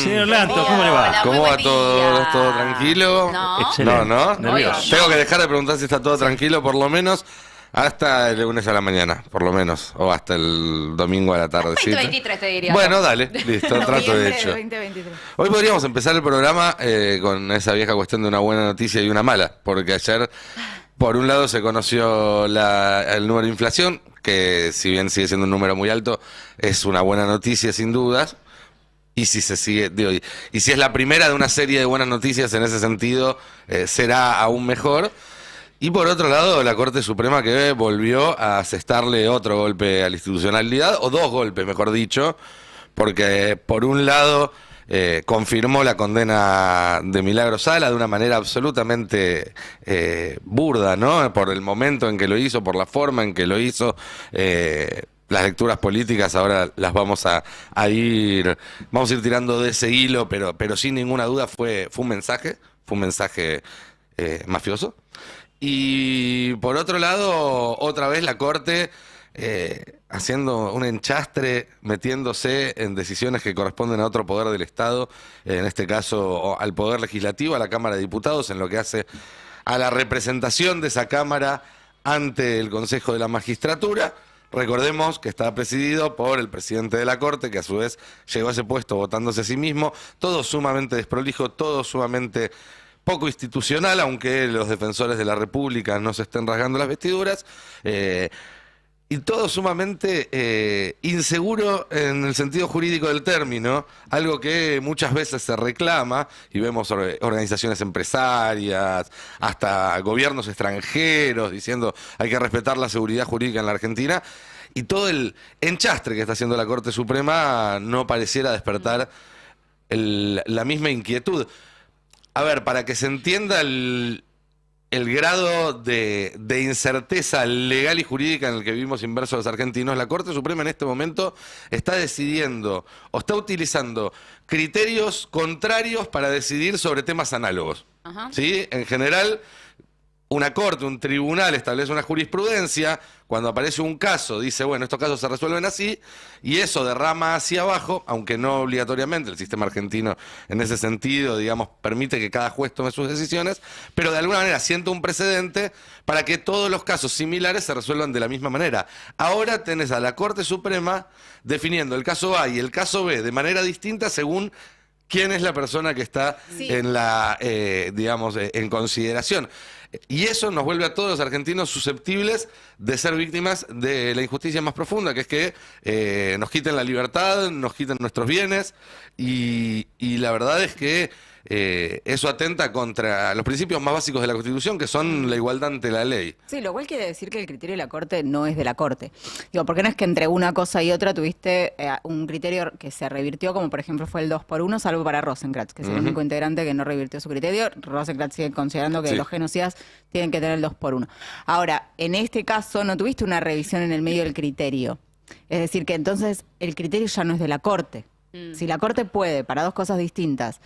Señor Lantos, ¿cómo le va? Hola, ¿Cómo muy va buen todo? día. ¿Todo tranquilo? No. Excelente. No. Nervioso. Tengo que dejar de preguntar si está todo tranquilo, por lo menos hasta el lunes a la mañana, por lo menos. O hasta el domingo a la tarde. 2023 te diría. Bueno, dale, listo, trato de Noviembre hecho. 2023. Hoy podríamos empezar el programa con esa vieja cuestión de una buena noticia y una mala, porque ayer, por un lado, se conoció el número de inflación, que si bien sigue siendo un número muy alto, es una buena noticia sin dudas. Y si se sigue, digo, y si es la primera de una serie de buenas noticias en ese sentido, será aún mejor. Y por otro lado, la Corte Suprema que volvió a asestarle otro golpe a la institucionalidad, o dos golpes, mejor dicho, porque por un lado confirmó la condena de Milagro Sala de una manera absolutamente burda, ¿no? Por el momento en que lo hizo, por la forma en que lo hizo. Las lecturas políticas ahora las vamos a ir tirando de ese hilo, pero sin ninguna duda fue un mensaje mafioso. Y por otro lado, otra vez la Corte haciendo un enchastre, metiéndose en decisiones que corresponden a otro poder del Estado, en este caso al Poder Legislativo, a la Cámara de Diputados, en lo que hace a la representación de esa Cámara ante el Consejo de la Magistratura. Recordemos que está presidido por el presidente de la Corte, que a su vez llegó a ese puesto votándose a sí mismo, todo sumamente desprolijo, todo sumamente poco institucional, aunque los defensores de la República no se estén rasgando las vestiduras, y todo sumamente inseguro en el sentido jurídico del término, algo que muchas veces se reclama, y vemos organizaciones empresarias, hasta gobiernos extranjeros diciendo hay que respetar la seguridad jurídica en la Argentina, y todo el enchastre que está haciendo la Corte Suprema no pareciera despertar la misma inquietud. A ver, para que se entienda el grado de incerteza legal y jurídica en el que vivimos inmersos los argentinos, la Corte Suprema en este momento está decidiendo o está utilizando criterios contrarios para decidir sobre temas análogos. Ajá. ¿Sí? En general, una corte, un tribunal establece una jurisprudencia, cuando aparece un caso dice, bueno, estos casos se resuelven así, y eso derrama hacia abajo, aunque no obligatoriamente, el sistema argentino en ese sentido, digamos, permite que cada juez tome sus decisiones, pero de alguna manera sienta un precedente para que todos los casos similares se resuelvan de la misma manera. Ahora tenés a la Corte Suprema definiendo el caso A y el caso B de manera distinta según quién es la persona que está Sí. en la, en consideración. Y eso nos vuelve a todos los argentinos susceptibles de ser víctimas de la injusticia más profunda, que es que nos quiten la libertad, nos quiten nuestros bienes, y la verdad es que eso atenta contra los principios más básicos de la Constitución, que son la igualdad ante la ley. Sí, lo cual quiere decir que el criterio de la Corte no es de la Corte. Digo, porque no es que entre una cosa y otra tuviste un criterio que se revirtió, como por ejemplo fue el 2x1, salvo para Rosenkrantz, que es el único integrante que no revirtió su criterio. Rosenkrantz sigue considerando que Sí. los genocidas tienen que tener el 2x1. Ahora, en este caso no tuviste una revisión en el medio del criterio. Es decir, que entonces el criterio ya no es de la Corte. Si la Corte puede, para dos cosas distintas,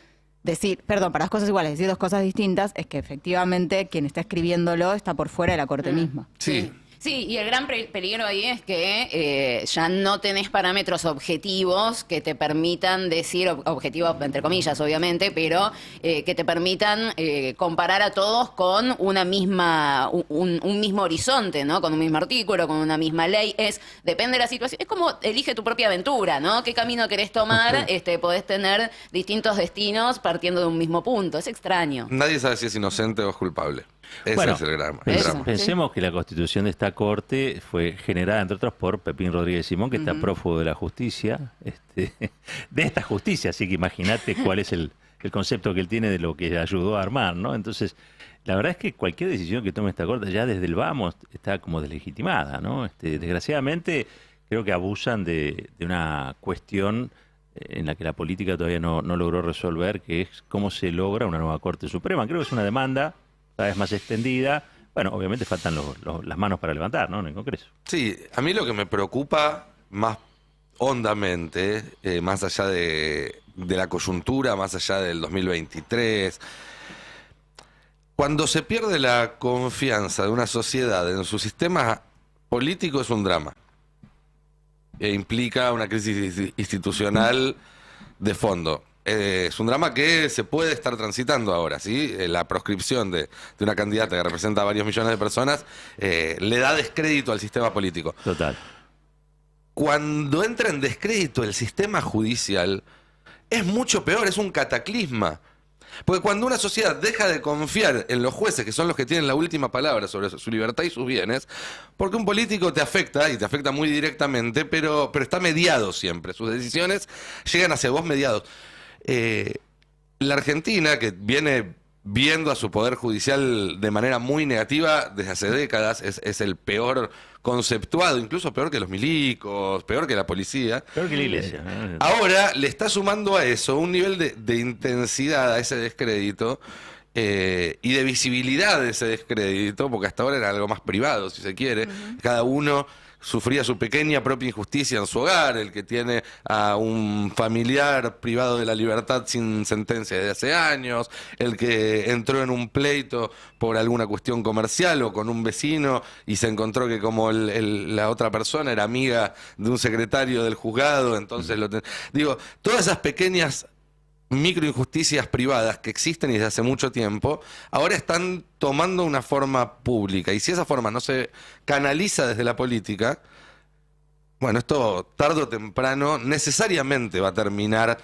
para dos cosas iguales, decir dos cosas distintas, es que efectivamente quien está escribiéndolo está por fuera de la Corte misma. Sí. Sí, y el gran peligro ahí es que ya no tenés parámetros objetivos que te permitan decir, objetivos entre comillas obviamente, pero que te permitan comparar a todos con una misma, un mismo horizonte, ¿no? Con un mismo artículo, con una misma ley. Depende de la situación. Es como elige tu propia aventura, ¿no? ¿Qué camino querés tomar? Podés tener distintos destinos partiendo de un mismo punto. Es extraño. Nadie sabe si es inocente o es culpable. Ese Bueno, es el drama. Eso. Pensemos que la constitución de esta corte fue generada, entre otros, por Pepín Rodríguez Simón, que está prófugo de la justicia, de esta justicia, así que imagínate cuál es el concepto que él tiene de lo que ayudó a armar, ¿no? Entonces, la verdad es que cualquier decisión que tome esta corte, ya desde el vamos, está como deslegitimada, ¿no? Desgraciadamente, creo que abusan de una cuestión en la que la política todavía no logró resolver, que es cómo se logra una nueva Corte Suprema. Creo que es una demanda cada vez más extendida. Bueno, obviamente faltan las manos para levantar, ¿no? En el Congreso. Sí, a mí lo que me preocupa más hondamente, más allá de la coyuntura, más allá del 2023, cuando se pierde la confianza de una sociedad en su sistema político, es un drama. Implica una crisis institucional de fondo. es un drama que se puede estar transitando ahora, ¿sí? La proscripción de una candidata que representa a varios millones de personas le da descrédito al sistema político. Total. Cuando entra en descrédito el sistema judicial, es mucho peor, es un cataclisma. Porque cuando una sociedad deja de confiar en los jueces, que son los que tienen la última palabra sobre su libertad y sus bienes, porque un político te afecta, y te afecta muy directamente, pero está mediado siempre. Sus decisiones llegan hacia vos mediados. La Argentina, que viene viendo a su poder judicial de manera muy negativa desde hace décadas, es el peor conceptuado, incluso peor que los milicos, peor que la policía. Peor que la iglesia. Ahora le está sumando a eso un nivel de intensidad a ese descrédito y de visibilidad de ese descrédito, porque hasta ahora era algo más privado, si se quiere. Cada uno sufría su pequeña propia injusticia en su hogar, el que tiene a un familiar privado de la libertad sin sentencia de hace años, el que entró en un pleito por alguna cuestión comercial o con un vecino y se encontró que como la otra persona era amiga de un secretario del juzgado, entonces digo, todas esas pequeñas microinjusticias privadas que existen y desde hace mucho tiempo, ahora están tomando una forma pública. Y si esa forma no se canaliza desde la política, bueno, esto tarde o temprano necesariamente va a terminar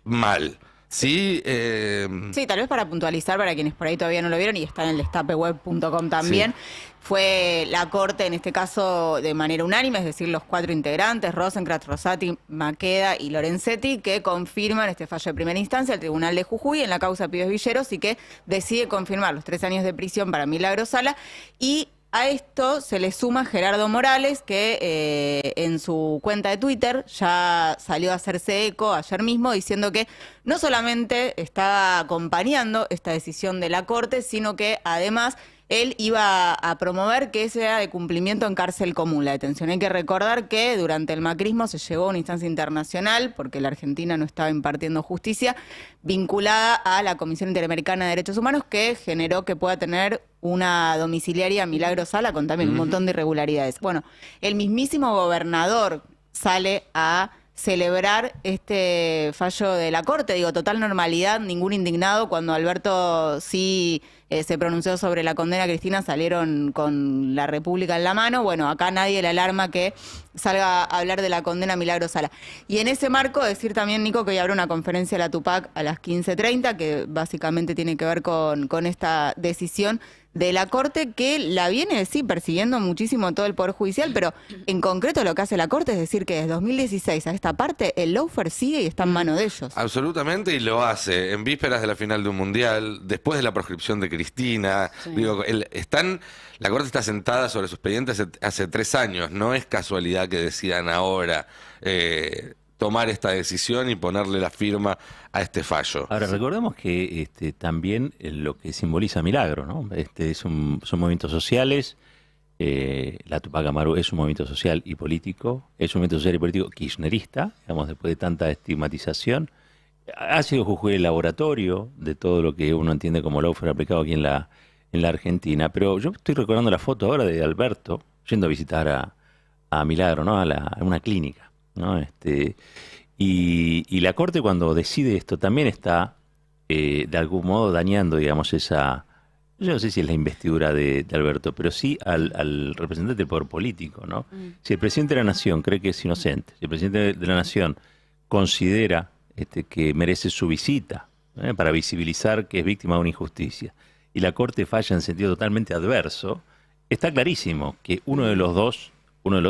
mal. Sí, Sí, tal vez para puntualizar, para quienes por ahí todavía no lo vieron y están en el destapeweb.com también, fue la Corte, en este caso, de manera unánime, es decir, los 4 integrantes, Rosenkrantz, Rosati, Maqueda y Lorenzetti, que confirman este fallo de primera instancia del Tribunal de Jujuy en la causa Pibes Villeros y que decide confirmar los 3 años de prisión para Milagro Sala. Y a esto se le suma Gerardo Morales, que en su cuenta de Twitter ya salió a hacerse eco ayer mismo diciendo que no solamente está acompañando esta decisión de la Corte, sino que además él iba a promover que sea de cumplimiento en cárcel común la detención. Hay que recordar que durante el macrismo se llegó a una instancia internacional, porque la Argentina no estaba impartiendo justicia, vinculada a la Comisión Interamericana de Derechos Humanos, que generó que pueda tener una domiciliaria Milagro Sala con también un montón de irregularidades. Bueno, el mismísimo gobernador sale a celebrar este fallo de la Corte, digo, total normalidad, ningún indignado. Cuando Alberto sí se pronunció sobre la condena a Cristina, salieron con la República en la mano. Bueno, acá nadie le alarma que salga a hablar de la condena a Milagro Sala. Y en ese marco, decir también, Nico, que hoy habrá una conferencia de la Tupac a las 15:30, que básicamente tiene que ver con esta decisión de la Corte, que la viene, sí, persiguiendo muchísimo todo el Poder Judicial, pero en concreto lo que hace la Corte es decir que desde 2016 a esta parte el lawfare sigue y está en manos de ellos. Absolutamente, y lo hace en vísperas de la final de un mundial, después de la proscripción de Cristina. Sí. Digo, la Corte está sentada sobre sus expedientes hace 3 años, no es casualidad que decidan ahora tomar esta decisión y ponerle la firma a este fallo. Ahora, recordemos que también lo que simboliza Milagro, ¿no? Son movimientos sociales, la Tupac Amaru es un movimiento social y político, es un movimiento social y político kirchnerista, digamos, después de tanta estigmatización. Ha sido Jujuy el laboratorio de todo lo que uno entiende como lawfare aplicado aquí en la Argentina, pero yo estoy recordando la foto ahora de Alberto yendo a visitar a Milagro, ¿no? A una clínica, ¿no? Y la Corte, cuando decide esto, también está de algún modo dañando, digamos, yo no sé si es la investidura de Alberto, pero sí al representante del poder político, ¿no? Si el presidente de la Nación cree que es inocente, si el presidente de la Nación considera que merece su visita para visibilizar que es víctima de una injusticia, y la Corte falla en sentido totalmente adverso, está clarísimo que uno de los dos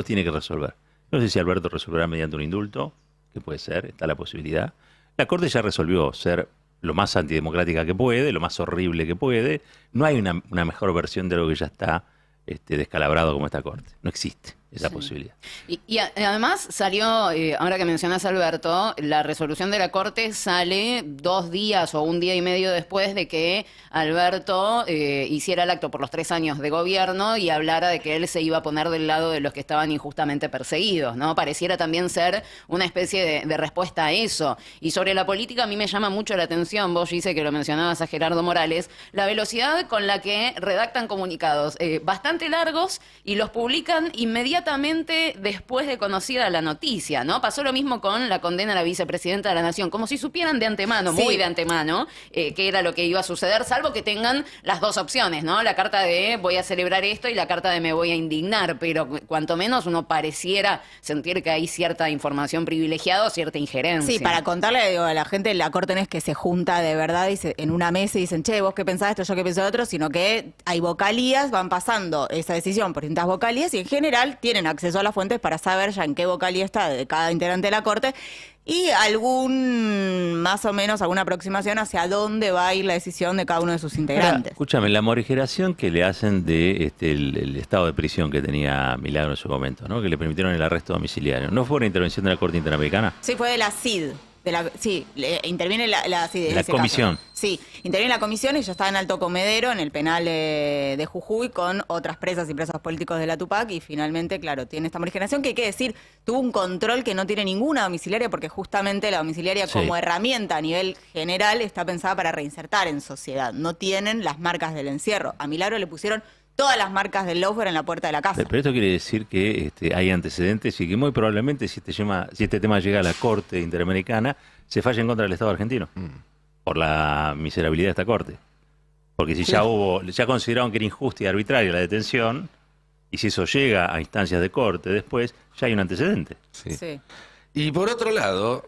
tiene que resolver. No sé si Alberto resolverá mediante un indulto, que puede ser, está la posibilidad. La Corte ya resolvió ser lo más antidemocrática que puede, lo más horrible que puede. No hay una mejor versión de lo que ya está descalabrado como esta Corte. No existe esa posibilidad. Y además salió, ahora que mencionas a Alberto, la resolución de la Corte sale 2 días o 1 día y medio después de que Alberto hiciera el acto por los 3 años de gobierno y hablara de que él se iba a poner del lado de los que estaban injustamente perseguidos, ¿no? Pareciera también ser una especie de respuesta a eso. Y sobre la política, a mí me llama mucho la atención, vos dice que lo mencionabas a Gerardo Morales, la velocidad con la que redactan comunicados bastante largos y los publican inmediatamente inmediatamente después de conocida la noticia, ¿no? Pasó lo mismo con la condena a la vicepresidenta de la Nación, como si supieran de antemano, Sí. muy de antemano, qué era lo que iba a suceder, salvo que tengan las dos opciones, ¿no? La carta de voy a celebrar esto y la carta de me voy a indignar, pero cuanto menos uno pareciera sentir que hay cierta información privilegiada o cierta injerencia. Sí, para contarle digo, a la gente, la corte no es que se junta de verdad y en una mesa y dicen, che, vos qué pensás de esto, yo qué pienso de otro, sino que hay vocalías, van pasando esa decisión por distintas vocalías y en general tienen acceso a las fuentes para saber ya en qué vocalía está de cada integrante de la corte y más o menos, alguna aproximación hacia dónde va a ir la decisión de cada uno de sus Ahora, integrantes. escúchame, la morigeración que le hacen de el estado de prisión que tenía Milagro en su momento, ¿no? Que le permitieron el arresto domiciliario. ¿No fue una intervención de la Corte Interamericana? Sí, fue de la CID. Sí, interviene la CID. en La ese comisión. caso. Sí, interviene la comisión y yo estaba en Alto Comedero, en el penal de Jujuy, con otras presas y presos políticos de la Tupac y finalmente, claro, tiene esta morigeración que hay que decir, tuvo un control que no tiene ninguna domiciliaria porque justamente la domiciliaria Sí. como herramienta a nivel general está pensada para reinsertar en sociedad. No tienen las marcas del encierro. A Milagro le pusieron todas las marcas del lawfare en la puerta de la casa. Pero esto quiere decir que hay antecedentes y que muy probablemente si este tema llega a la Corte Interamericana, se falle en contra del Estado argentino. Por la miserabilidad de esta Corte. Porque si ya consideraron que era injusta y arbitraria la detención, y si eso llega a instancias de corte después, ya hay un antecedente. Sí. Sí. Y por otro lado,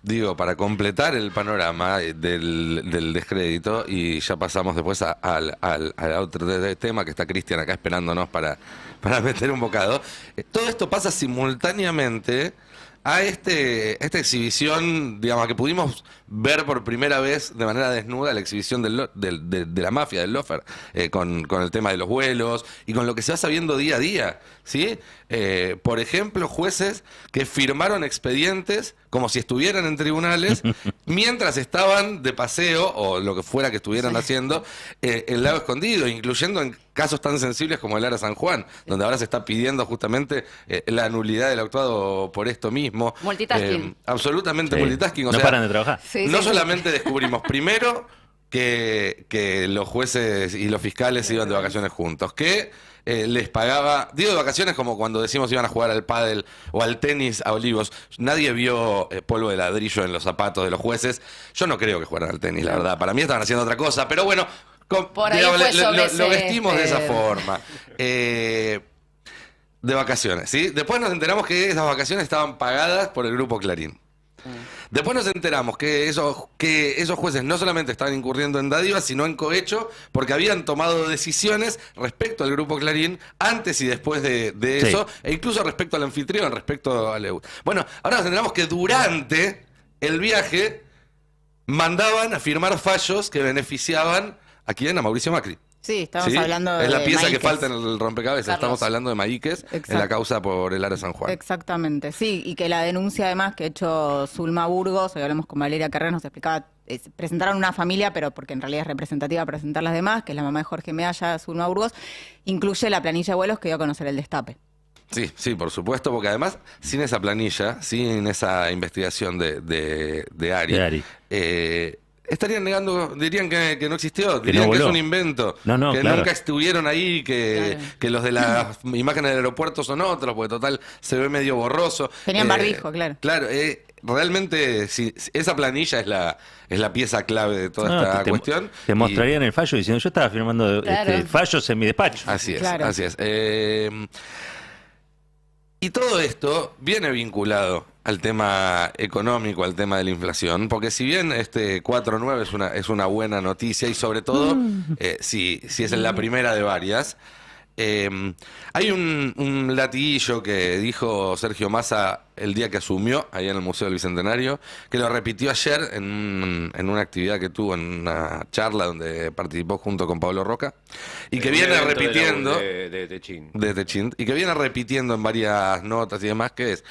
digo, para completar el panorama del descrédito, y ya pasamos después al otro tema que está Cristian acá esperándonos para meter un bocado, todo esto pasa simultáneamente a esta exhibición, digamos, que pudimos ver por primera vez de manera desnuda la exhibición de la mafia, del lofer, con el tema de los vuelos y con lo que se va sabiendo día a día, ¿sí? Por ejemplo, jueces que firmaron expedientes como si estuvieran en tribunales mientras estaban de paseo o lo que fuera que estuvieran haciendo en Lago Escondido, incluyendo en casos tan sensibles como el Ara San Juan, donde ahora se está pidiendo justamente la nulidad del actuado por esto mismo. Multitasking. Absolutamente Sí. multitasking. O No sea, paran de trabajar. Sí, no sí. solamente descubrimos primero que los jueces y los fiscales iban de vacaciones juntos, que les pagaba, digo de vacaciones como cuando decimos iban a jugar al pádel o al tenis a Olivos. Nadie vio polvo de ladrillo en los zapatos de los jueces. Yo no creo que jugaran al tenis, la verdad. Para mí estaban haciendo otra cosa, pero bueno, Por ahí digamos, fue sobre lo vestimos de esa césped. forma. De vacaciones, ¿sí? Después nos enteramos que esas vacaciones estaban pagadas por el Grupo Clarín. Después nos enteramos que esos jueces no solamente estaban incurriendo en dádivas, sino en cohecho, porque habían tomado decisiones respecto al Grupo Clarín antes y después de Sí. eso, e incluso respecto al anfitrión, respecto al EU. Bueno, ahora nos enteramos que durante el viaje mandaban a firmar fallos que beneficiaban a quién, a Mauricio Macri. Sí, estamos ¿Sí? hablando de Es la pieza que Maíquez. falta en el rompecabezas. Carlos. Estamos hablando de Maíquez en Exacto. la causa por el Ara San Juan. Exactamente, sí, y que la denuncia además que ha hecho Zulma Burgos, hoy hablamos con Valeria Carrera, nos explicaba, presentaron una familia, pero porque en realidad es representativa para presentar las demás, que es la mamá de Jorge Mealla, Zulma Burgos, incluye la planilla de vuelos que dio a conocer el destape. Sí, sí, por supuesto, porque además, sin esa planilla, sin esa investigación de Ari, De Ari. estarían negando, dirían que no existió, Que dirían no que es voló. un invento, No, que claro. nunca estuvieron ahí, que los de las imágenes del aeropuerto son otros, porque total se ve medio borroso. Tenían barbijo, claro. Claro, realmente esa planilla es la pieza clave de toda No, esta cuestión. Te Y- mostrarían el fallo diciendo, yo estaba firmando Claro. fallos en mi despacho. Así es, Claro. así es. Y todo esto viene vinculado al tema económico, al tema de la inflación, porque si bien este 4.9 es una buena noticia y sobre todo si es la primera de varias, hay un latiguillo que dijo Sergio Massa el día que asumió ahí en el Museo del Bicentenario, que lo repitió ayer en una actividad que tuvo, en una charla donde participó junto con Pablo Roca, y que Un viene evento repitiendo de Techín. de Techint, y que viene repitiendo en varias notas y demás, que es: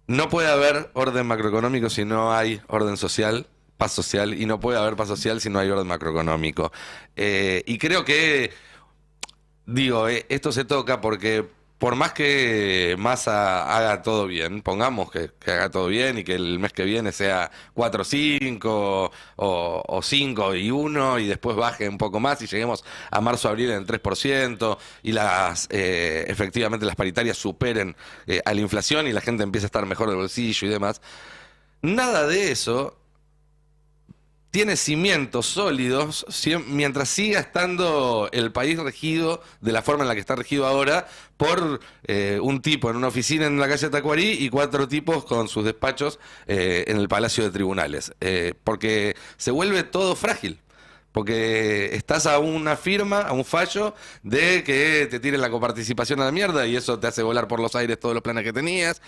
no puede haber orden macroeconómico si no hay orden social, paz social, y no puede haber paz social si no hay orden macroeconómico. Y creo que, digo, esto se toca porque por más que Massa haga todo bien, pongamos que haga todo bien y que el mes que viene sea 4,5 o 5,1 y después baje un poco más y lleguemos a marzo-abril en el 3% y efectivamente las paritarias superen a la inflación y la gente empieza a estar mejor del bolsillo y demás. Nada de eso tiene cimientos sólidos mientras siga estando el país regido de la forma en la que está regido ahora por un tipo en una oficina en la calle Tacuarí y 4 tipos con sus despachos en el Palacio de Tribunales. Porque se vuelve todo frágil. Porque estás a una firma, a un fallo de que te tiren la coparticipación a la mierda y eso te hace volar por los aires todos los planes que tenías,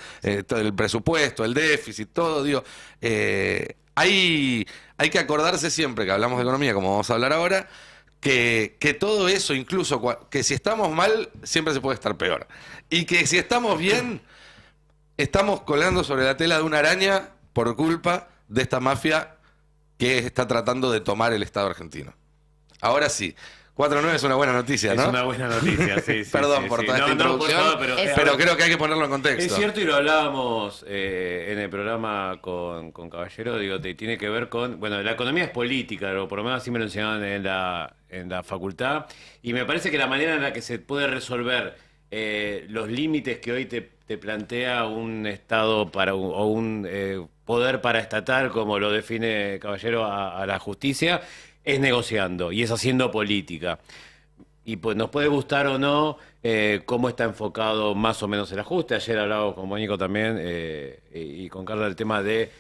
todo el presupuesto, el déficit, todo, digo. Hay que acordarse siempre que hablamos de economía, como vamos a hablar ahora, que todo eso, incluso que si estamos mal, siempre se puede estar peor. Y que si estamos bien, estamos colgando sobre la tela de una araña por culpa de esta mafia que está tratando de tomar el Estado argentino. Ahora sí, 4-9 es una buena noticia, ¿no? Es una buena noticia, sí. Perdón por toda esta introducción, por favor, pero creo que hay que ponerlo en contexto. Es cierto, y lo hablábamos en el programa con Caballero, digo, tiene que ver con... Bueno, la economía es política, o por lo menos así me lo enseñaban en la facultad, y me parece que la manera en la que se puede resolver los límites que hoy te plantea un Estado o un poder paraestatal, como lo define Caballero a la justicia, es negociando y es haciendo política. Y pues nos puede gustar o no cómo está enfocado más o menos el ajuste. Ayer hablábamos con Mónico también y con Carla del tema de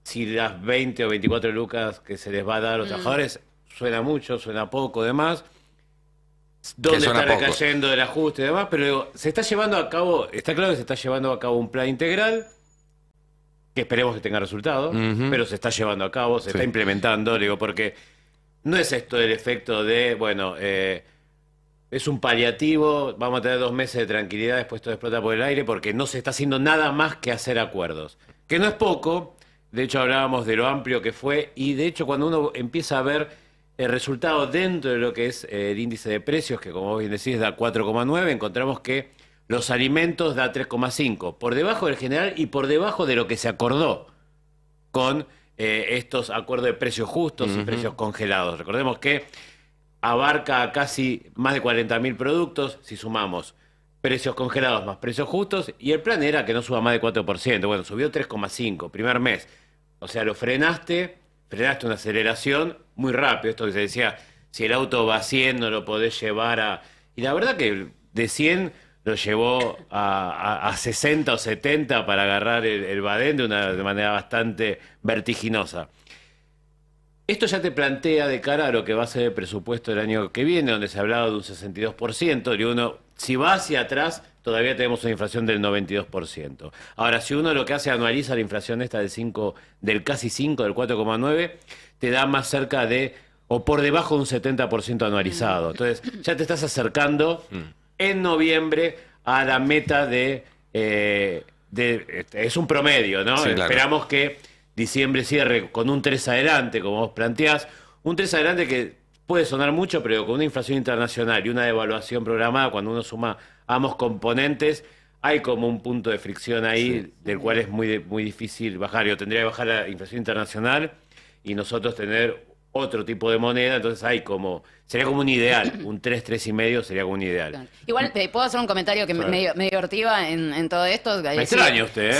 si las 20 o 24 lucas que se les va a dar a los trabajadores suena mucho, suena poco, demás. ¿Dónde está recayendo el ajuste y demás? Pero digo, se está llevando a cabo, está claro que se está llevando a cabo un plan integral que esperemos que tenga resultado, pero se está llevando a cabo, se está implementando, digo, porque no es esto el efecto de, bueno, es un paliativo, vamos a tener 2 meses de tranquilidad, después todo explota por el aire, porque no se está haciendo nada más que hacer acuerdos. Que no es poco, de hecho hablábamos de lo amplio que fue, y de hecho cuando uno empieza a ver el resultado dentro de lo que es el índice de precios, que como vos bien decís da 4,9, encontramos que los alimentos da 3,5, por debajo del general y por debajo de lo que se acordó con estos acuerdos de precios justos y precios congelados. Recordemos que abarca a casi más de 40.000 productos, si sumamos precios congelados más precios justos, y el plan era que no suba más de 4%. Bueno, subió 3,5 primer mes. O sea, lo frenaste una aceleración muy rápido. Esto que se decía, si el auto va a 100 no lo podés llevar a... Y la verdad que de 100 lo llevó a 60 o 70 para agarrar el Badén de manera bastante vertiginosa. Esto ya te plantea de cara a lo que va a ser el presupuesto del año que viene, donde se ha hablado de un 62%, y uno, si va hacia atrás, todavía tenemos una inflación del 92%. Ahora, si uno lo que hace anualiza la inflación esta del casi 5, del 4,9, te da más cerca de, o por debajo de un 70% anualizado. Entonces, ya te estás acercando en noviembre a la meta es un promedio, ¿no? Sí, claro. Esperamos que diciembre cierre con un 3 adelante, como vos planteás, un 3 adelante que puede sonar mucho, pero con una inflación internacional y una devaluación programada, cuando uno suma ambos componentes, hay como un punto de fricción ahí del cual es muy difícil bajar. Yo tendría que bajar la inflación internacional y nosotros tener otro tipo de moneda, entonces sería como un ideal, un 3, 3,5 sería como un ideal. Claro. Igual, ¿puedo hacer un comentario que me divertiva en todo esto? Me extraña usted, ¿eh?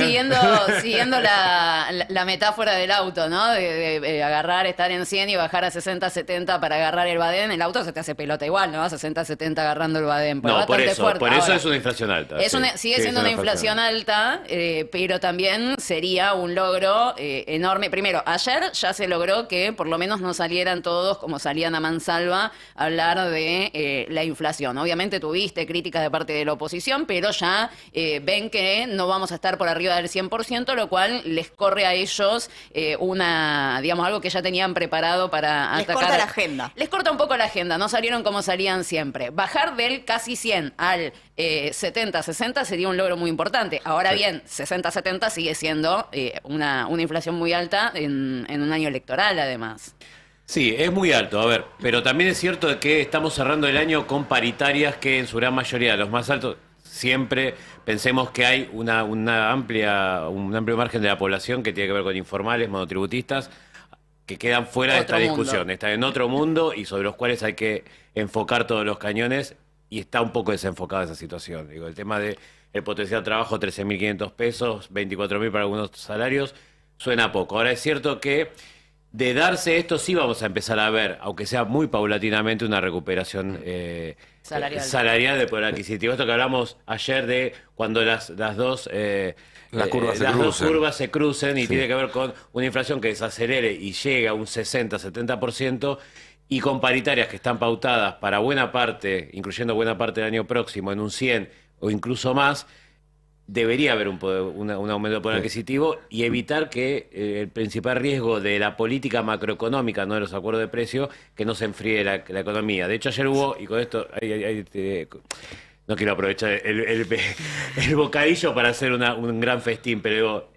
Siguiendo la metáfora del auto, ¿no? De agarrar, estar en 100 y bajar a 60, 70 para agarrar el Badén. El auto se te hace pelota igual, ¿no? A 60, 70 agarrando el Badén. No, por eso Ahora, es una inflación alta. Sigue siendo una inflación alta, pero también sería un logro enorme. Primero, ayer ya se logró que por lo menos no salieran todos como salían a mansalva a hablar de la inflación. Obviamente tuviste críticas de parte de la oposición, pero ya ven que no vamos a estar por arriba del 100%, lo cual les corre a ellos algo que ya tenían preparado para atacar. Les corta la agenda. Les corta un poco la agenda, no salieron como salían siempre. Bajar del casi 100 al 70, 60 sería un logro muy importante. Ahora bien, 60, 70 sigue siendo una inflación muy alta en un año electoral, además. Sí, es muy alto, a ver, pero también es cierto que estamos cerrando el año con paritarias que en su gran mayoría, los más altos, siempre pensemos que hay un amplio margen de la población que tiene que ver con informales, monotributistas, que quedan fuera de esta discusión, están en otro mundo y sobre los cuales hay que enfocar todos los cañones, y está un poco desenfocada esa situación. Digo, el tema de el potencial de trabajo, 13.500 pesos, 24.000 para algunos salarios, suena poco. Ahora es cierto que de darse esto sí vamos a empezar a ver, aunque sea muy paulatinamente, una recuperación salarial del poder adquisitivo. Esto que hablamos ayer de cuando las dos curvas se crucen y tiene que ver con una inflación que desacelere y llegue a un 60-70%, y con paritarias que están pautadas para buena parte, incluyendo buena parte del año próximo, en un 100 o incluso más, debería haber un aumento del poder adquisitivo y evitar que el principal riesgo de la política macroeconómica, no de los acuerdos de precio, que no se enfríe la economía. De hecho, ayer hubo, y con esto no quiero aprovechar el bocadillo para hacer un gran festín, pero digo,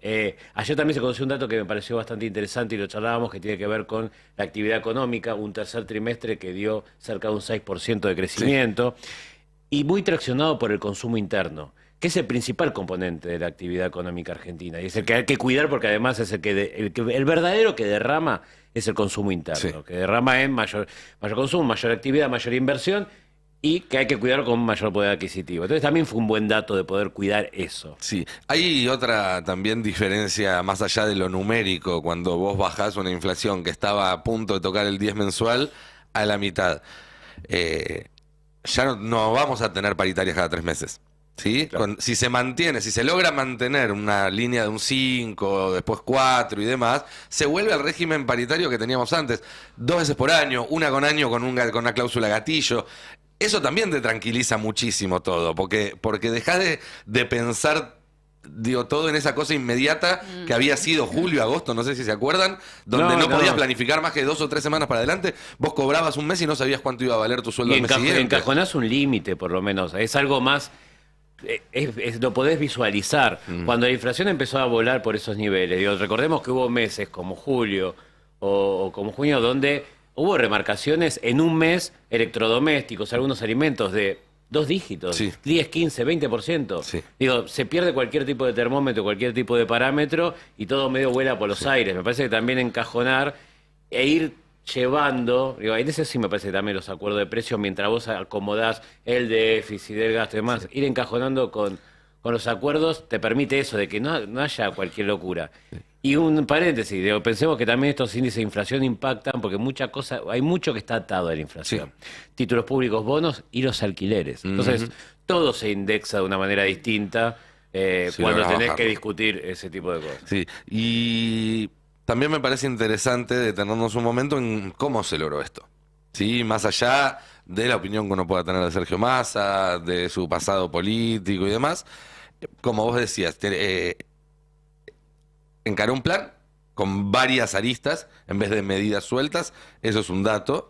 ayer también se conoció un dato que me pareció bastante interesante y lo charlábamos, que tiene que ver con la actividad económica, un tercer trimestre que dio cerca de un 6% de crecimiento, y muy traccionado por el consumo interno, que es el principal componente de la actividad económica argentina, y es el que hay que cuidar porque además es el verdadero que derrama es el consumo interno, que derrama en mayor consumo, mayor actividad, mayor inversión, y que hay que cuidar con un mayor poder adquisitivo. Entonces también fue un buen dato de poder cuidar eso. Sí, hay otra también diferencia más allá de lo numérico, cuando vos bajás una inflación que estaba a punto de tocar el 10 mensual a la mitad. Ya no vamos a tener paritarias cada 3 meses. ¿Sí? Claro. Si se logra mantener una línea de un 5, después 4 y demás, se vuelve al régimen paritario que teníamos antes. 2 veces por año, una con año con una cláusula gatillo. Eso también te tranquiliza muchísimo todo, porque dejás de pensar, digo, todo en esa cosa inmediata que había sido julio, agosto, no sé si se acuerdan, donde no podías planificar más que 2 o 3 semanas para adelante. Vos cobrabas un mes y no sabías cuánto iba a valer tu sueldo al mes siguiente. Encajonás un límite, por lo menos. Es algo más... lo podés visualizar. Cuando la inflación empezó a volar por esos niveles, digo, recordemos que hubo meses como julio o como junio donde hubo remarcaciones en un mes, electrodomésticos, algunos alimentos de 2 dígitos, 10, 15, 20%. Sí. Digo, se pierde cualquier tipo de termómetro, cualquier tipo de parámetro y todo medio vuela por los aires. Me parece que también encajonar e ir llevando, digo, en ese sí me parece que también los acuerdos de precios, mientras vos acomodás el déficit, el gasto y demás, ir encajonando con los acuerdos te permite eso, de que no haya cualquier locura. Y un paréntesis, digo, pensemos que también estos índices de inflación impactan, porque hay mucho que está atado a la inflación. Títulos públicos, bonos y los alquileres. Entonces, todo se indexa de una manera distinta cuando tenés que discutir ese tipo de cosas. Sí, y también me parece interesante detenernos un momento en cómo se logró esto. ¿Sí? Más allá de la opinión que uno pueda tener de Sergio Massa, de su pasado político y demás, como vos decías, encaró un plan con varias aristas en vez de medidas sueltas. Eso es un dato.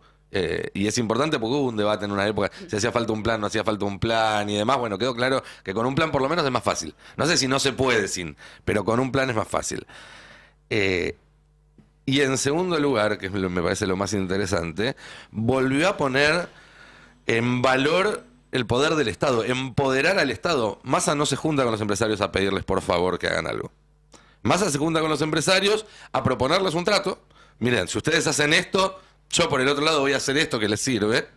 Y es importante porque hubo un debate en una época si hacía falta un plan, no hacía falta un plan y demás. Bueno, quedó claro que con un plan por lo menos es más fácil. No sé si no se puede sin, pero con un plan es más fácil. Y en segundo lugar, que me parece lo más interesante, volvió a poner en valor el poder del Estado, empoderar al Estado. Massa no se junta con los empresarios a pedirles por favor que hagan algo. Massa se junta con los empresarios a proponerles un trato. Miren, si ustedes hacen esto, yo por el otro lado voy a hacer esto que les sirve.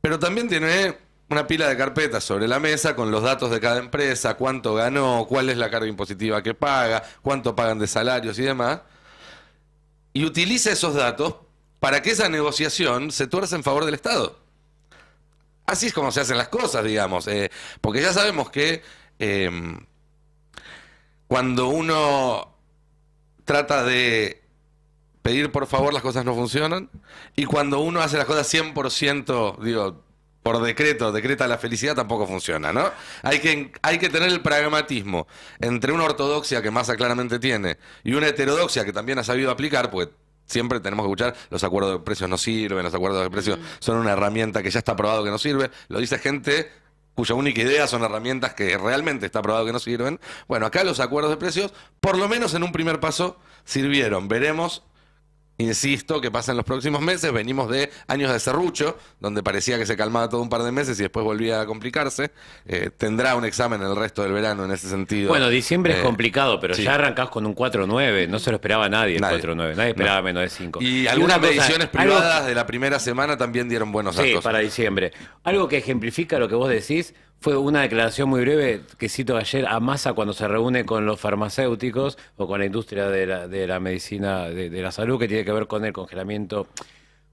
Pero también tiene una pila de carpetas sobre la mesa con los datos de cada empresa, cuánto ganó, cuál es la carga impositiva que paga, cuánto pagan de salarios y demás. Y utiliza esos datos para que esa negociación se tuerza en favor del Estado. Así es como se hacen las cosas, digamos. Porque ya sabemos que cuando uno trata de pedir por favor, las cosas no funcionan. Y cuando uno hace las cosas 100%, digo, por decreto, decreta la felicidad, tampoco funciona, ¿no? Hay que tener el pragmatismo entre una ortodoxia que Massa claramente tiene y una heterodoxia que también ha sabido aplicar, pues siempre tenemos que escuchar, los acuerdos de precios no sirven, los acuerdos de precios son una herramienta que ya está probado que no sirve. Lo dice gente cuya única idea son herramientas que realmente está probado que no sirven. Bueno, acá los acuerdos de precios, por lo menos en un primer paso, sirvieron. Veremos Insisto, que pasa en los próximos meses. Venimos de años de serrucho, donde parecía que se calmaba todo un par de meses y después volvía a complicarse. Tendrá un examen el resto del verano en ese sentido. Bueno, diciembre es complicado, pero sí. ya arrancás con un 4-9. No se lo esperaba nadie el 4-9. Nadie esperaba menos de 5. Y algunas una cosa, mediciones privadas de la primera semana también dieron buenos Sí, datos. para diciembre. Algo que ejemplifica lo que vos decís fue una declaración muy breve que cito ayer a Massa cuando se reúne con los farmacéuticos o con la industria de la medicina, de la salud, que tiene que ver con el congelamiento,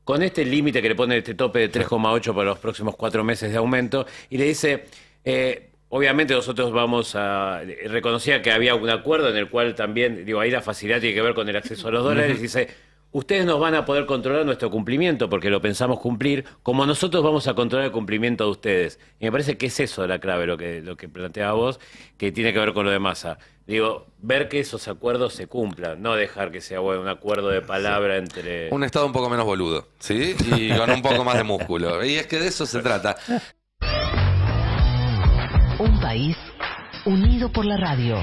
con este límite que le pone este tope de 3,8 para los próximos 4 meses de aumento, y le dice, obviamente nosotros vamos a... Reconocía que había un acuerdo en el cual también, digo, ahí la facilidad tiene que ver con el acceso a los dólares, y dice... Ustedes nos van a poder controlar nuestro cumplimiento porque lo pensamos cumplir, como nosotros vamos a controlar el cumplimiento de ustedes. Y me parece que es eso la clave, lo que planteaba vos, que tiene que ver con lo de Massa. Digo, ver que esos acuerdos se cumplan, no dejar que sea un acuerdo de palabra entre... Un Estado un poco menos boludo, ¿sí? Y con un poco más de músculo. Y es que de eso se trata. Un país unido por la radio.